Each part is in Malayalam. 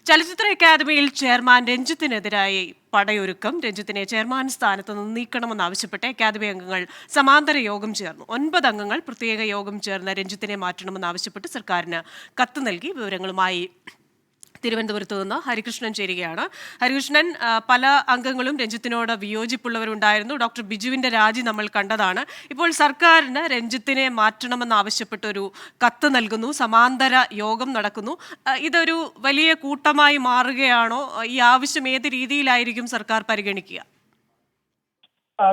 ചലച്ചിത്ര അക്കാദമിയിൽ ചെയർമാൻ രഞ്ജിത്തിനെതിരായി പടയൊരുക്കം. രഞ്ജിത്തിനെ ചെയർമാൻ സ്ഥാനത്ത് നിന്ന് നീക്കണമെന്നാവശ്യപ്പെട്ട് അക്കാദമി അംഗങ്ങൾ സമാന്തര യോഗം ചേർന്നു. 9 അംഗങ്ങൾ പ്രത്യേക യോഗം ചേർന്ന് രഞ്ജിത്തിനെ മാറ്റണമെന്നാവശ്യപ്പെട്ട് സർക്കാരിന് കത്ത് നൽകി. വിവരങ്ങളുമായി തിരുവനന്തപുരത്ത് നിന്ന് ഹരികൃഷ്ണൻ ചേരുകയാണ്. ഹരികൃഷ്ണൻ, പല അംഗങ്ങളും രഞ്ജിത്തിനോട് വിയോജിപ്പുള്ളവരുണ്ടായിരുന്നു. ഡോക്ടർ ബിജുവിന്റെ രാജി നമ്മൾ കണ്ടതാണ്. ഇപ്പോൾ സർക്കാരിന് രഞ്ജിത്തിനെ മാറ്റണമെന്നാവശ്യപ്പെട്ടൊരു കത്ത് നൽകുന്നു, സമാന്തര യോഗം നടക്കുന്നു. ഇതൊരു വലിയ കൂട്ടമായി മാറുകയാണോ? ഈ ആവശ്യം ഏത് രീതിയിലായിരിക്കും സർക്കാർ പരിഗണിക്കുക?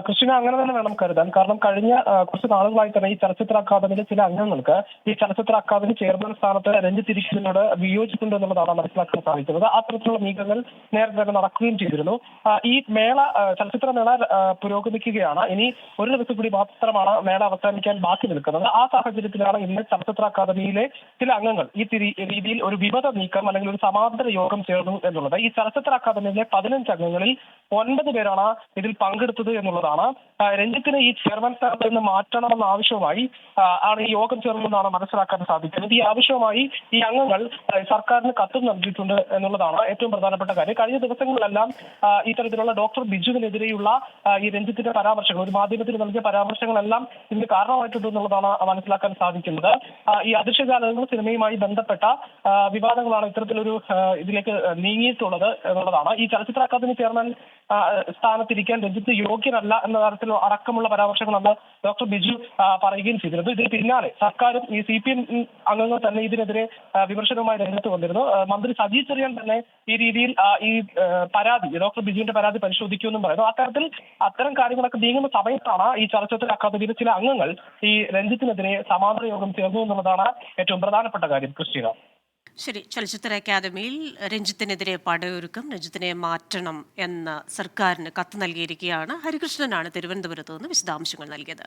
കൃഷ്ണ, അങ്ങനെ തന്നെ വേണം കരുതാൻ. കാരണം കഴിഞ്ഞ കുറച്ച് നാളുകളായി തന്നെ ഈ ചലച്ചിത്ര അക്കാദമിയിലെ ചില അംഗങ്ങൾക്ക് ഈ ചലച്ചിത്ര അക്കാദമി ചെയർമാൻ സ്ഥാനത്ത് രഞ്ജിത്ത് ഇരിക്കുന്നതിനോട് വിയോജിപ്പുണ്ട് എന്നുള്ളതാണ് മനസ്സിലാക്കാൻ സാധിക്കുന്നത്. അത്തരത്തിലുള്ള നീക്കങ്ങൾ നേരത്തെ തന്നെ നടക്കുകയും ചെയ്തിരുന്നു. ഈ മേള, ചലച്ചിത്ര മേള പുരോഗമിക്കുകയാണ്. ഇനി ഒരു ദിവസം കൂടി മാത്രമാണ് മേള അവസാനിക്കാൻ ബാക്കി നിൽക്കുന്നത്. ആ സാഹചര്യത്തിലാണ് ഇന്ന് ചലച്ചിത്ര അക്കാദമിയിലെ ചില അംഗങ്ങൾ ഈ രീതിയിൽ ഒരു വിമത നീക്കം അല്ലെങ്കിൽ ഒരു സമാന്തര യോഗം ചേർന്നു എന്നുള്ളത്. ഈ ചലച്ചിത്ര അക്കാദമിയിലെ 15 അംഗങ്ങളിൽ 9 പേരാണ് ഇതിൽ പങ്കെടുത്തത് എന്നുള്ളതാണ്. രഞ്ജിത്തിനെ ഈ ചെയർമാൻ സ്ഥാനത്ത് നിന്ന് മാറ്റണമെന്ന ആവശ്യവുമായി ആണ് ഈ യോഗം ചേർന്നതെന്നാണ് മനസ്സിലാക്കാൻ സാധിക്കുന്നത്. ഈ ആവശ്യവുമായി ഈ അംഗങ്ങൾ സർക്കാരിന് കത്തും നൽകിയിട്ടുണ്ട് എന്നുള്ളതാണ് ഏറ്റവും പ്രധാനപ്പെട്ട കാര്യം. കഴിഞ്ഞ ദിവസങ്ങളിലെല്ലാം ഇത്തരത്തിലുള്ള ഡോക്ടർ ബിജുവിനെതിരെയുള്ള ഈ രഞ്ജിത്തിന്റെ പരാമർശങ്ങൾ, ഒരു മാധ്യമത്തിൽ നൽകിയ പരാമർശങ്ങളെല്ലാം ഇതിന് കാരണമായിട്ടുണ്ട് എന്നുള്ളതാണ് മനസ്സിലാക്കാൻ സാധിക്കുന്നത്. ഈ അദൃശ്യജാലകങ്ങൾ സിനിമയുമായി ബന്ധപ്പെട്ട വിവാദങ്ങളാണ് ഇത്തരത്തിലൊരു ഇതിലേക്ക് നീങ്ങിയിട്ടുള്ളത് എന്നുള്ളതാണ്. ഈ ചലച്ചിത്ര അക്കാദമി ചെയർമാൻ സ്ഥാനത്തിരിക്കാൻ രഞ്ജിത്ത് യോഗ്യനല്ല എന്ന തരത്തിൽ അടക്കമുള്ള പരാമർശങ്ങളാണ് ഡോക്ടർ ബിജു പറയുകയും ചെയ്തിരുന്നു. ഇതിന് പിന്നാലെ സർക്കാരും ഈ CPM അംഗങ്ങൾ തന്നെ ഇതിനെതിരെ വിമർശനവുമായി രംഗത്ത് വന്നിരുന്നു. മന്ത്രി സജി ചെറിയാൻ തന്നെ ഈ രീതിയിൽ ഈ പരാതി, ഡോക്ടർ ബിജുവിന്റെ പരാതി പരിശോധിക്കുമെന്നും പറയുന്നു. അത്തരം കാര്യങ്ങളൊക്കെ നീങ്ങുന്ന സമയത്താണ് ഈ ചലച്ചിത്ര അക്കാദമിയിലെ ചില അംഗങ്ങൾ ഈ രഞ്ജിത്തിനെതിരെ സമാന്തര യോഗം ചേർന്നു എന്നുള്ളതാണ് ഏറ്റവും പ്രധാനപ്പെട്ട കാര്യം. ക്രിസ്റ്റീന, ശരി. ചലച്ചിത്ര അക്കാദമിയിൽ രഞ്ജിത്തിനെതിരെ പടയൊരുക്കം, രഞ്ജിത്തിനെ മാറ്റണം എന്ന് സർക്കാരിന് കത്ത് നൽകിയിരിക്കുകയാണ്. ഹരികൃഷ്ണനാണ് തിരുവനന്തപുരത്ത് നിന്ന് വിശദാംശങ്ങൾ നൽകിയത്.